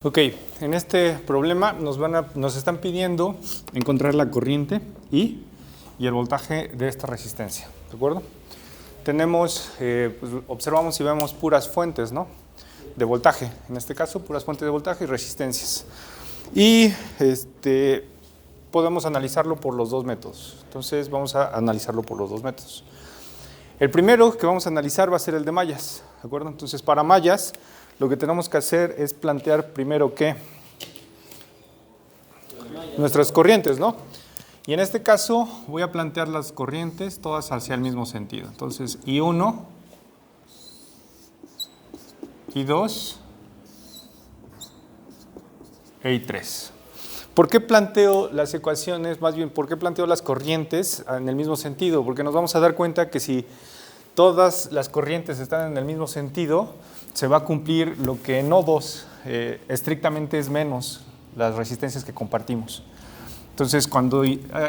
Ok, en este problema nos están pidiendo encontrar la corriente I y el voltaje de esta resistencia, ¿de acuerdo? Tenemos, pues observamos y vemos puras fuentes, ¿no? De voltaje, en este caso puras fuentes de voltaje y resistencias. Y podemos analizarlo por los dos métodos. Entonces vamos a analizarlo por los dos métodos. El primero que vamos a analizar va a ser el de mallas, ¿de acuerdo? Entonces para mallas lo que tenemos que hacer es plantear primero que nuestras corrientes, ¿no? Y en este caso voy a plantear las corrientes todas hacia el mismo sentido. Entonces I1, I2 e I3. ¿Por qué planteo las ecuaciones, más bien, por qué planteo las corrientes en el mismo sentido? Porque nos vamos a dar cuenta que si todas las corrientes están en el mismo sentido, se va a cumplir lo que en nodos estrictamente es menos las resistencias que compartimos. Entonces, cuando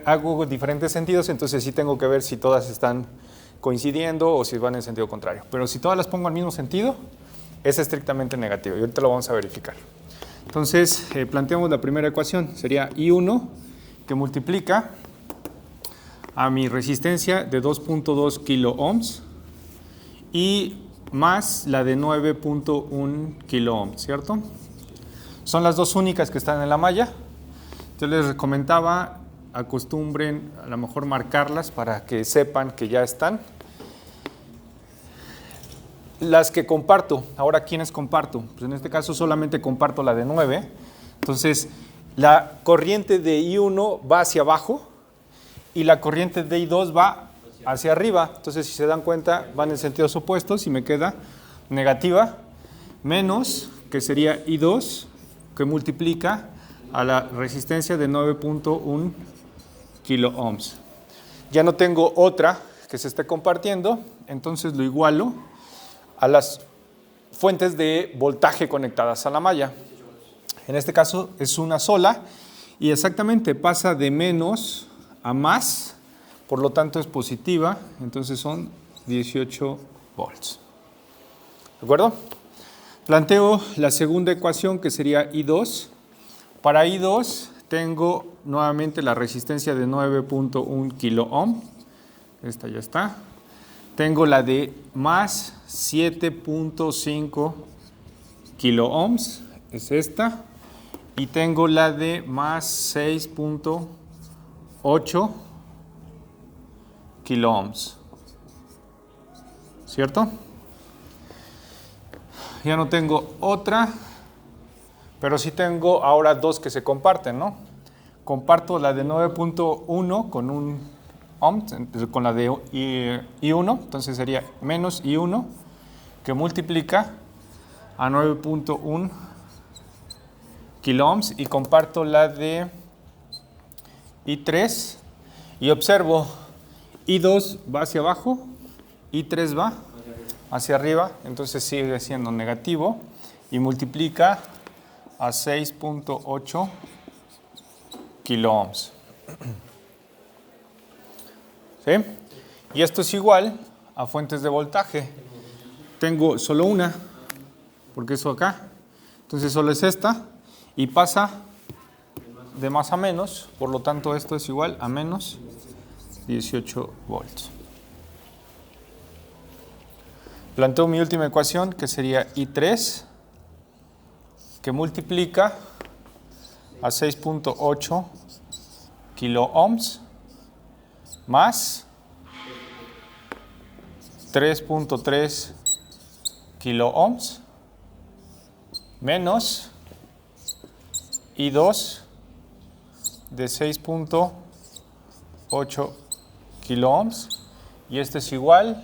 hago diferentes sentidos, entonces sí tengo que ver si todas están coincidiendo o si van en sentido contrario. Pero si todas las pongo al mismo sentido, es estrictamente negativo. Y ahorita lo vamos a verificar. Entonces, planteamos la primera ecuación. Sería I1, que multiplica a mi resistencia de 2.2 kilo ohms y más la de 9.1 kilo ohms, ¿cierto? Son las dos únicas que están en la malla. Yo les comentaba, acostumbren a lo mejor marcarlas para que sepan que ya están. Las que comparto, ahora ¿quiénes comparto? Pues en este caso solamente comparto la de 9. Entonces, la corriente de I1 va hacia abajo y la corriente de I2 va hacia arriba. Entonces, si se dan cuenta, van en sentidos opuestos y me queda negativa menos, que sería I2, que multiplica a la resistencia de 9.1 kilo ohms. Ya no tengo otra que se esté compartiendo, entonces lo igualo a las fuentes de voltaje conectadas a la malla. En este caso es una sola y exactamente pasa de menos a más, por lo tanto es positiva, entonces son 18 volts. ¿De acuerdo? Planteo la segunda ecuación que sería I2. Para I2 tengo nuevamente la resistencia de 9.1 kilo ohm. Esta ya está. Tengo la de más 7.5 kilo ohms. Es esta. Y tengo la de más 6.8 kilo ohms. ¿Cierto? Ya no tengo otra, pero sí tengo ahora dos que se comparten, ¿no? Comparto la de 9.1 con un ohm, con la de I1, entonces sería menos I1, que multiplica a 9.1 kilo ohms, y comparto la de I3, y observo, I2 va hacia abajo, I3 va hacia arriba, entonces sigue siendo negativo y multiplica a 6.8 kilo ohms. ¿Sí? Y esto es igual a fuentes de voltaje. Tengo solo una, porque eso acá, entonces solo es esta, y pasa de más a menos, por lo tanto esto es igual a menos 18 volts. Planteo mi última ecuación, que sería I3, que multiplica a 6.8 kilo ohms más 3.3 kilo ohms menos I2 de 6.8 kilo ohms, y este es igual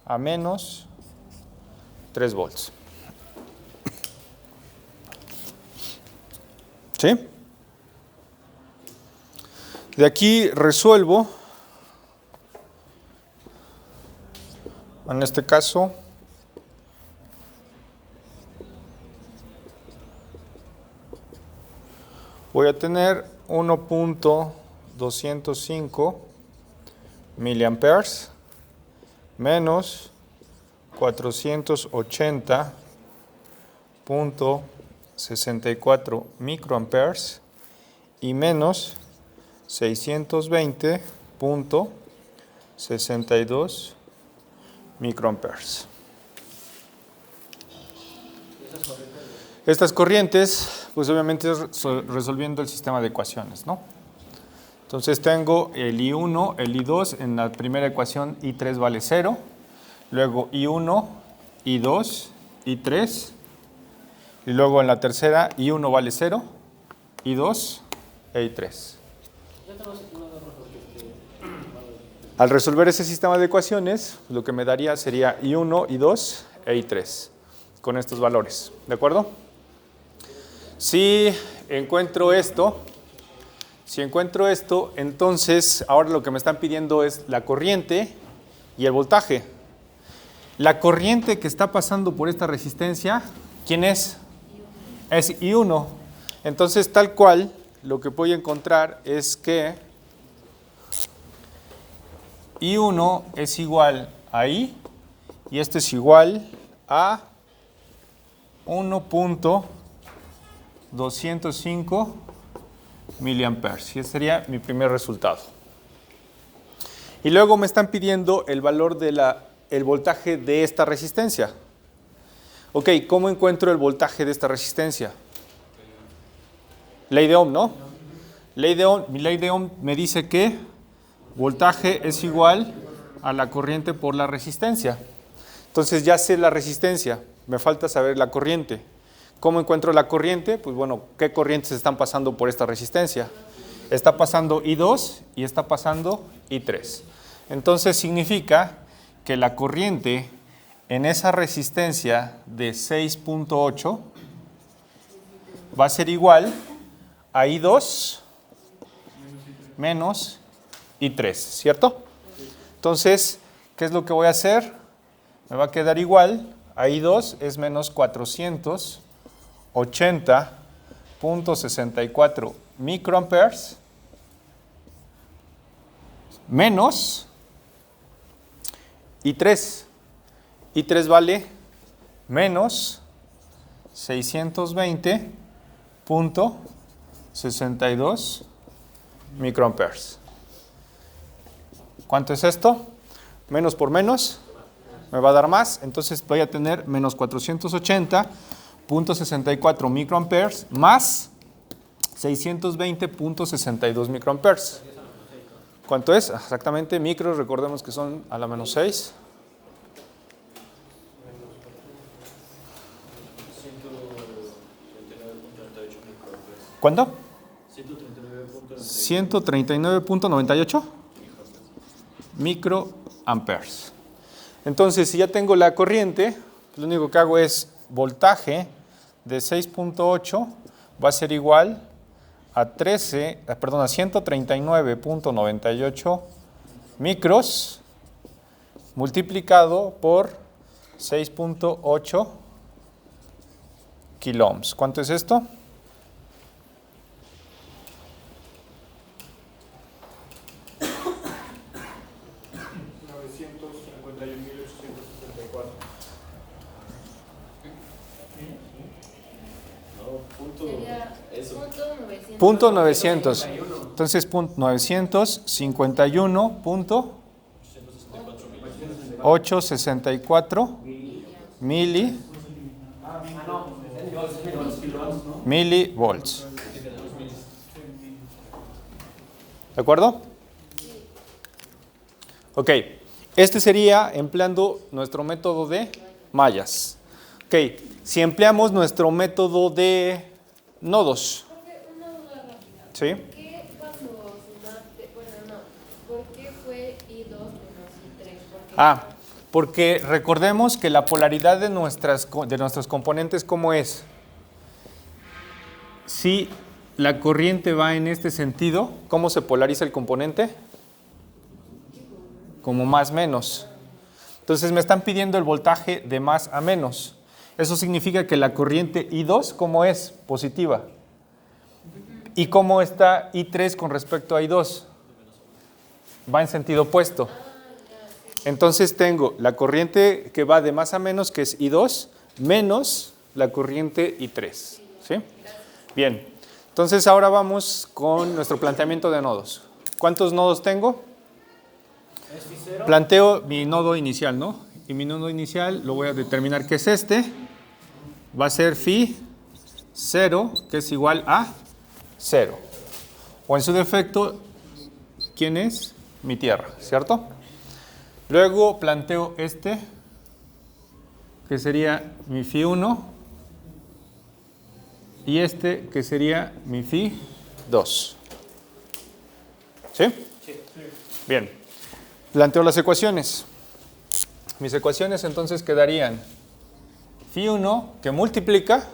a menos 3 volts. ¿Sí? De aquí resuelvo, en este caso, voy a tener 1.205 miliamperes menos 480.3 64 microamperes y menos 620.62 microamperes. Estas corrientes, pues obviamente resolviendo el sistema de ecuaciones, ¿no? Entonces tengo el I1, el I2, en la primera ecuación I3 vale 0, luego I1, I2, I3, y luego en la tercera I1 vale 0, I2 e I3. Al resolver ese sistema de ecuaciones, lo que me daría sería I1, I2 e I3, con estos valores, ¿de acuerdo? Si encuentro esto, entonces ahora lo que me están pidiendo es la corriente y el voltaje. La corriente que está pasando por esta resistencia, ¿quién es? Es I1. Entonces, tal cual, lo que voy a encontrar es que I1 es igual a I y esto es igual a 1.205 miliamperes. Y ese sería mi primer resultado. Y luego me están pidiendo el valor el voltaje de esta resistencia. Ok, ¿cómo encuentro el voltaje de esta resistencia? Ley de Ohm, ¿no? Mi ley de Ohm me dice que voltaje es igual a la corriente por la resistencia. Entonces ya sé la resistencia, me falta saber la corriente. ¿Cómo encuentro la corriente? Pues bueno, ¿qué corrientes están pasando por esta resistencia? Está pasando I2 y está pasando I3. Entonces significa que la corriente en esa resistencia de 6.8 va a ser igual a I2 menos I3, ¿cierto? Entonces, ¿qué es lo que voy a hacer? Me va a quedar igual a I2 es menos 480.64 microamperes menos I3. I3 vale menos 620.62 microamperes. ¿Cuánto es esto? Menos por menos me va a dar más, entonces voy a tener menos 480.64 microamperes más 620.62 microamperes. ¿Cuánto es? Exactamente, micros, recordemos que son a la menos 6. ¿Cuánto? 139.98 microamperes. Entonces, si ya tengo la corriente, lo único que hago es voltaje de 6.8 va a ser igual a 139.98 micros multiplicado por 6.8 kiloohms. ¿Cuánto es esto? Punto 900. Entonces, 951.864 milivolts. ¿De acuerdo? Ok. Este sería empleando nuestro método de mallas. Ok. Si empleamos nuestro método de nodos. Una duda rápida. ¿Sí? ¿Por qué cuando sumaste, ¿por qué fue I2 menos I3? Porque recordemos que la polaridad de nuestros componentes, ¿cómo es? Si la corriente va en este sentido, ¿cómo se polariza el componente? Como más menos. Entonces me están pidiendo el voltaje de más a menos. Eso significa que la corriente I2, ¿cómo es? Positiva. ¿Y cómo está I3 con respecto a I2? Va en sentido opuesto. Entonces tengo la corriente que va de más a menos, que es I2, menos la corriente I3. ¿Sí? Bien. Entonces ahora vamos con nuestro planteamiento de nodos. ¿Cuántos nodos tengo? Planteo mi nodo inicial, ¿no? Y mi nodo inicial lo voy a determinar que es este. Va a ser phi 0, que es igual a 0. O en su defecto, ¿quién es? Mi tierra, ¿cierto? Luego planteo este, que sería mi phi 1. Y este, que sería mi phi 2. ¿Sí? Sí. Bien. Planteo las ecuaciones. Mis ecuaciones entonces quedarían phi 1 que multiplica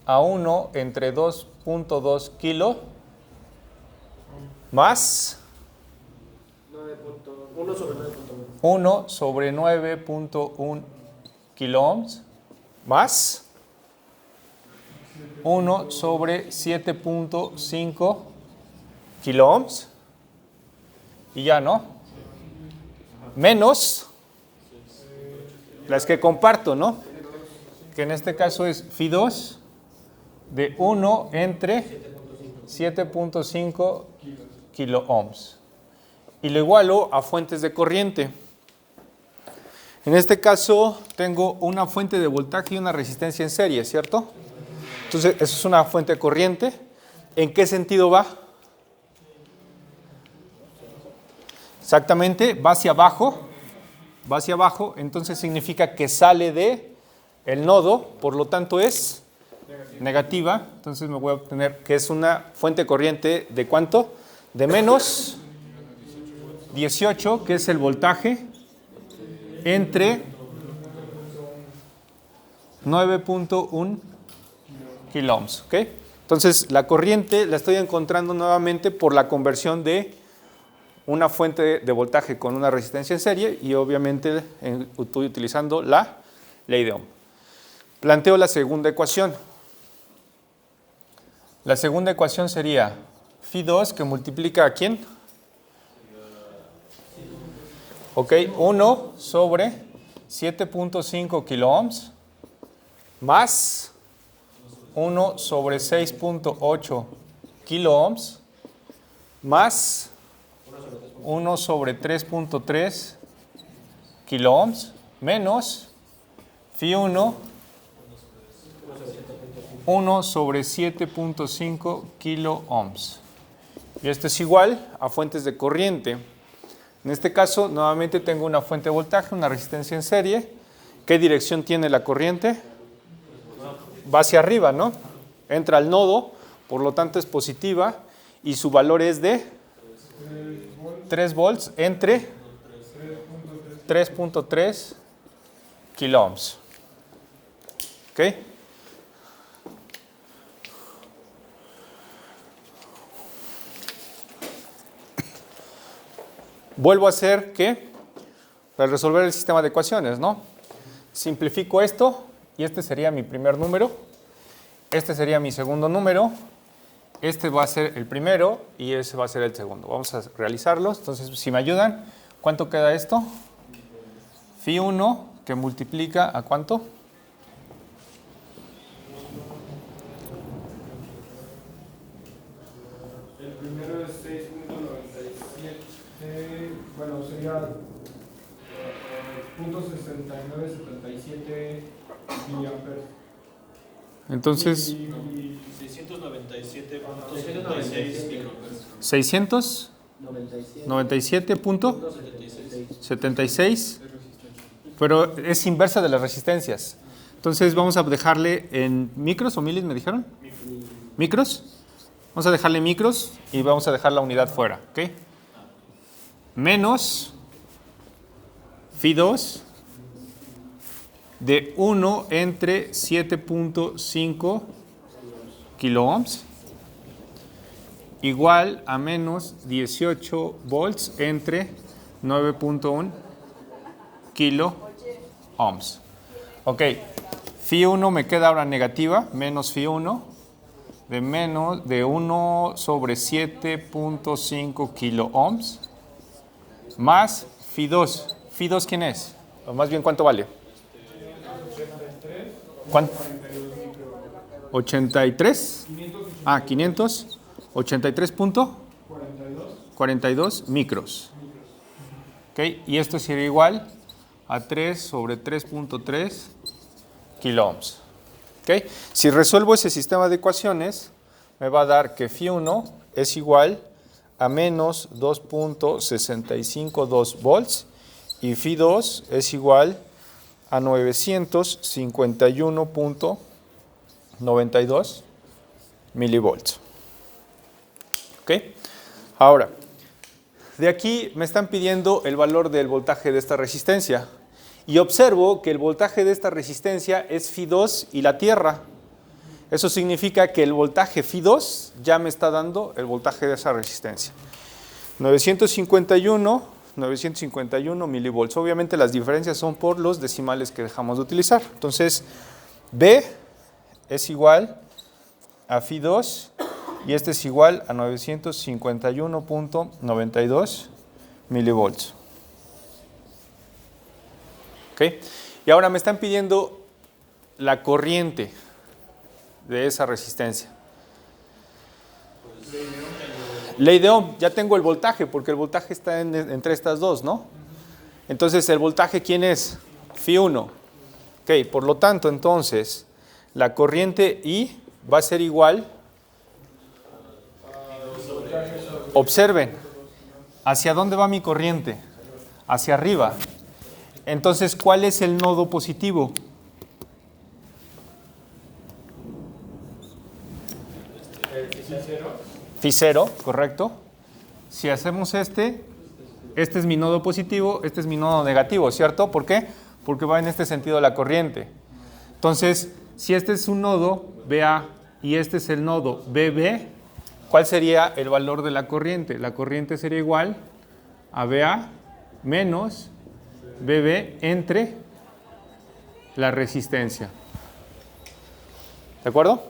a 1 entre 2.2 kilo más 1 sobre 9.1 kilo ohms más 1 sobre 7.5 kilo ohms y ya, ¿no? Menos las que comparto, ¿no? Que en este caso es phi 2 de 1 entre 7.5 kilo ohms. Y lo igualo a fuentes de corriente. En este caso tengo una fuente de voltaje y una resistencia en serie, ¿cierto? Entonces, eso es una fuente de corriente. ¿En qué sentido va? Exactamente, va hacia abajo. Va hacia abajo, entonces significa que sale de el nodo, por lo tanto es negativa. Entonces me voy a obtener que es una fuente de corriente de ¿cuánto? De menos 18, que es el voltaje, entre 9.1 kilo ohms. ¿Ok? Entonces la corriente la estoy encontrando nuevamente por la conversión de una fuente de voltaje con una resistencia en serie y obviamente estoy utilizando la ley de Ohm. Planteo la segunda ecuación. La segunda ecuación sería phi 2 que multiplica ¿a quién? Ok, 1 sobre 7.5 kilo ohms más 1 sobre 6.8 kilo ohms más 1 sobre 3.3 kilo ohms menos phi 1 1 sobre 7.5 kilo ohms. Y esto es igual a fuentes de corriente. En este caso, nuevamente tengo una fuente de voltaje, una resistencia en serie. ¿Qué dirección tiene la corriente? Va hacia arriba, ¿no? Entra al nodo, por lo tanto es positiva y su valor es de 3 volts entre 3.3 kilo ohms. ¿Ok? Vuelvo a hacer que, para resolver el sistema de ecuaciones, ¿no? Simplifico esto y este sería mi primer número, este sería mi segundo número, este va a ser el primero y ese va a ser el segundo. Vamos a realizarlos. Entonces, si me ayudan, ¿cuánto queda esto? Phi 1 que multiplica ¿a cuánto? El primero es 6.97, bueno, sería .6977 miliamperes. Entonces, 697.76, pero es inversa de las resistencias. Entonces vamos a dejarle en micros o milis, ¿me dijeron? ¿Micros? Vamos a dejarle micros y vamos a dejar la unidad fuera, ¿ok? Menos phi 2 de 1 entre 7.5 kilo ohms igual a menos 18 volts entre 9.1 kilo ohms. Ok, phi 1 me queda ahora negativa, menos phi 1 de 1 sobre 7.5 kilo ohms más phi 2. ¿Phi 2 quién es? O más bien, ¿cuánto vale? ¿Cuánto? 83. 583.42 micros. ¿Ok? Y esto sería igual a 3 sobre 3.3 kiloohms. ¿Ok? Si resuelvo ese sistema de ecuaciones, me va a dar que Φ1 es igual a menos 2.652 volts y Φ2 es igual a 951.92 milivolts. ¿Ok? Ahora, de aquí me están pidiendo el valor del voltaje de esta resistencia y observo que el voltaje de esta resistencia es Φ2 y la tierra. Eso significa que el voltaje Φ2 ya me está dando el voltaje de esa resistencia. 951 milivolts. Obviamente las diferencias son por los decimales que dejamos de utilizar. Entonces, B es igual a Φ2 y este es igual a 951.92 milivolts. ¿Ok? Y ahora me están pidiendo la corriente de esa resistencia. Ley de Ohm, ya tengo el voltaje, porque el voltaje está entre estas dos, ¿no? Entonces, ¿el voltaje quién es? Φ1. Ok, por lo tanto, entonces, la corriente I va a ser igual. Observen, ¿hacia dónde va mi corriente? Hacia arriba. Entonces, ¿cuál es el nodo positivo? Φ0, correcto. Si hacemos este es mi nodo positivo, este es mi nodo negativo, ¿cierto? ¿Por qué? Porque va en este sentido la corriente. Entonces, si este es un nodo BA y este es el nodo BB, ¿cuál sería el valor de la corriente? La corriente sería igual a BA menos BB entre la resistencia. ¿De acuerdo?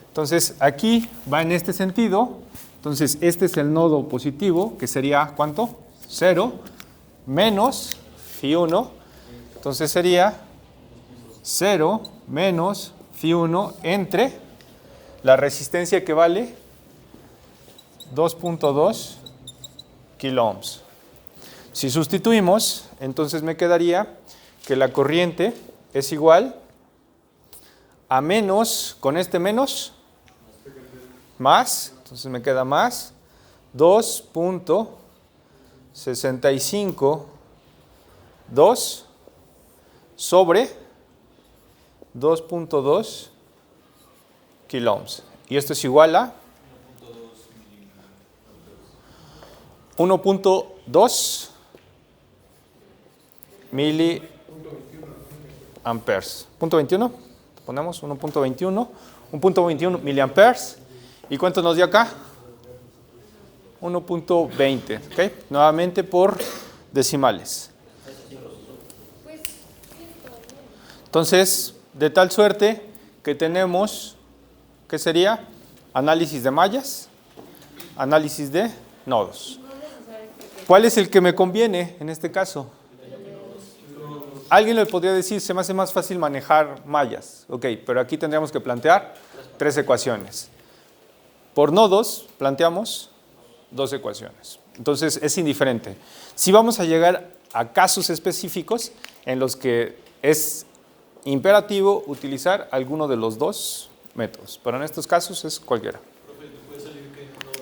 Entonces, aquí va en este sentido. Entonces, este es el nodo positivo, que sería, ¿cuánto? 0, menos Φ1. Entonces, sería 0 menos Φ1 entre la resistencia que vale 2.2 kiloohms. Si sustituimos, entonces me quedaría que la corriente es igual a menos, con este menos, más, entonces me queda más 2.652 sobre 2.2 kiloohms. Y esto es igual a 1.2 miliamperes. ¿Punto 21? Ponemos 1.21 miliamperes. ¿Y cuánto nos dio acá? 1.20. ¿Ok? Nuevamente por decimales. Entonces, de tal suerte que tenemos, ¿qué sería? Análisis de mallas, análisis de nodos. ¿Cuál es el que me conviene en este caso? Alguien le podría decir, se me hace más fácil manejar mallas. Ok, pero aquí tendríamos que plantear 3 ecuaciones. Por nodos planteamos 2 ecuaciones. Entonces es indiferente. Si vamos a llegar a casos específicos en los que es imperativo utilizar alguno de los 2 métodos, pero en estos casos es cualquiera.